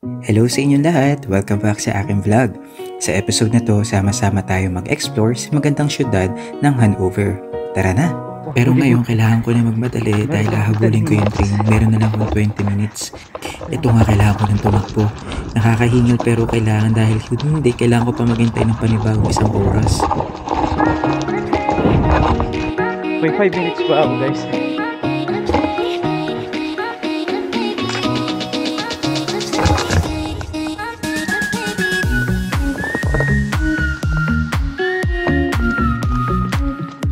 Hello sa inyong lahat! Welcome back sa aking vlog. Sa episode na to, sama-sama tayo mag-explore sa magandang syudad ng Hanover. Tara na! Pero ngayon, kailangan ko na magmadali dahil hahabulin ko yung train. Meron na lang akong 20 minutes. Ito nga, kailangan ko ng tumakbo. Nakakahingal pero kailangan dahil hindi, kailangan ko pa maghintay ng panibagong isang oras. May 5 minutes pa ako, guys.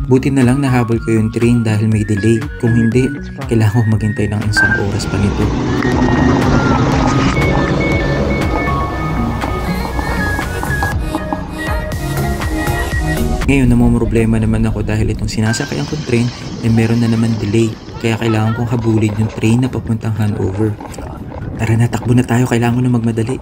Buti na lang nahabol ko yung train dahil may delay. Kung hindi, kailangan ko maghintay ng isang oras pa nito. Ngayon, namumroblema naman ako dahil itong sinasakyan kong train ay meron na naman delay. Kaya kailangan kong habulin yung train na papuntang Hanover. Tara na, takbo na tayo. Kailangan ko na magmadali.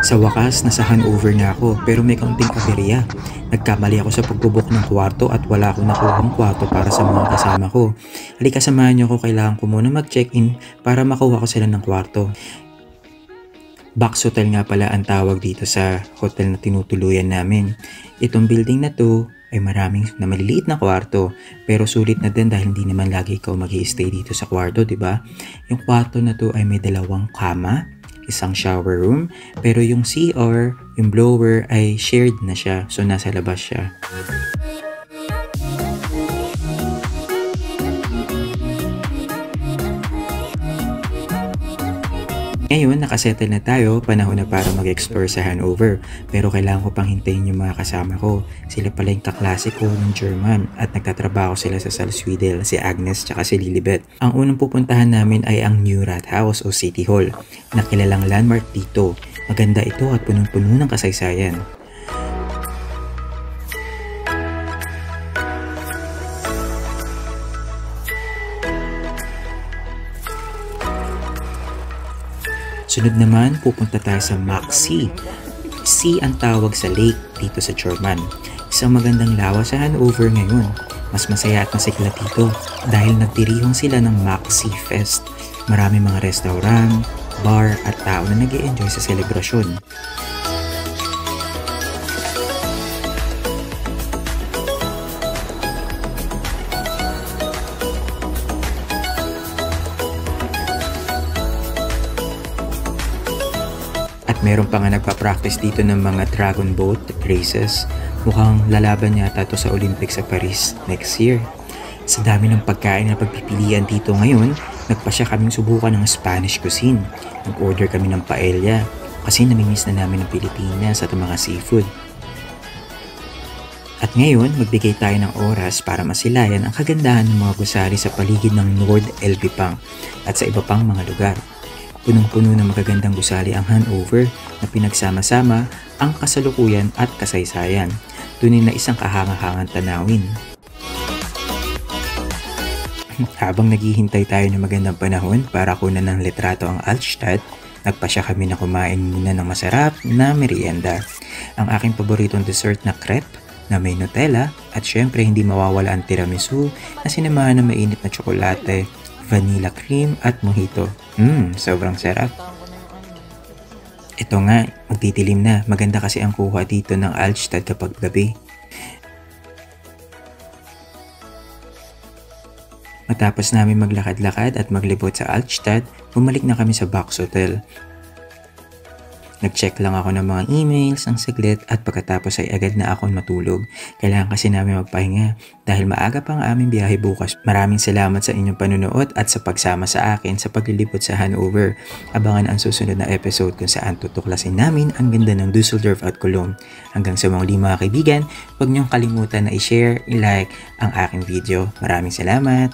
Sa wakas, nasa Hanover na ako pero may kaunting aberya. Nagkamali ako sa pagbubok ng kwarto at wala akong nakuhang kwarto para sa mga kasama ko. Halika, samahan niyo ako, kailangan ko muna mag-check-in para makuha ko sila ng kwarto. Box Hotel nga pala ang tawag dito sa hotel na tinutuluyan namin. Itong building na to ay maraming na maliliit na kwarto pero sulit na din dahil hindi naman lagi ikaw mag-i-stay dito sa kwarto, 'di ba? Yung kwarto na to ay may 2 kama, isang shower room, pero yung CR, yung blower ay shared na siya, so nasa labas siya. Ngayon, nakasettle na tayo, panahon na para mag-explore sa Hanover. Pero kailangan ko pang hintayin yung mga kasama ko. Sila pala yung kaklase ko ng German at nagtatrabaho sila sa Salzwedel, si Agnes at si Lilibet. Ang unang pupuntahan namin ay ang New Rathaus o City Hall, na kilalang landmark dito. Maganda ito at punong-puno ng kasaysayan. Sunod naman, pupunta tayo sa Maxi. Sea ang tawag sa lake dito sa German. Isang magandang lawa sa Hanover ngayon. Mas masaya at masigla dito dahil nagtirihong sila ng Maxi Fest. Marami mga restaurant, bar at tao na nag-i-enjoy sa selebrasyon. At meron pa nga nagpa-practice dito ng mga dragon boat races. Mukhang lalaban yata to sa Olympics sa Paris next year. Sa dami ng pagkain na pagpipilian dito ngayon, nagpasya kaming subukan ng Spanish cuisine. Nag-order kami ng paella kasi namimiss na namin ng Pilipinas at mga seafood. At ngayon, magbigay tayo ng oras para masilayan ang kagandahan ng mga gusali sa paligid ng Nord Elbphang at sa iba pang mga lugar. Punong-puno ng magagandang gusali ang Hanover na pinagsama-sama ang kasalukuyan at kasaysayan. Tunay na isang kahanga-hangang tanawin. Habang naghihintay tayo ng magandang panahon para kunan ng litrato ang Altstadt, nagpasya kami na kumain muna ng masarap na merienda. Ang aking paboritong dessert na crepe na may Nutella at syempre hindi mawawala ang tiramisu na sinamahan ng mainit na tsokolate, vanilla cream at mojito. Sobrang sarap. Ito nga, magtitilim na. Maganda kasi ang kuha dito ng Altstadt kapag gabi. Matapos namin maglakad-lakad at maglibot sa Altstadt, bumalik na kami sa Box Hotel. Nag-check lang ako ng mga emails, ang saglit at pagkatapos ay agad na ako matulog. Kailangan kasi namin magpahinga dahil maaga pa ang aming biyahe bukas. Maraming salamat sa inyong panunood at sa pagsama sa akin sa paglilibot sa Hanover. Abangan ang susunod na episode kung saan tutuklasin namin ang ganda ng Düsseldorf at Cologne. Hanggang sa mga mga kaibigan, huwag niyong kalimutan na i-share, i-like ang aking video. Maraming salamat!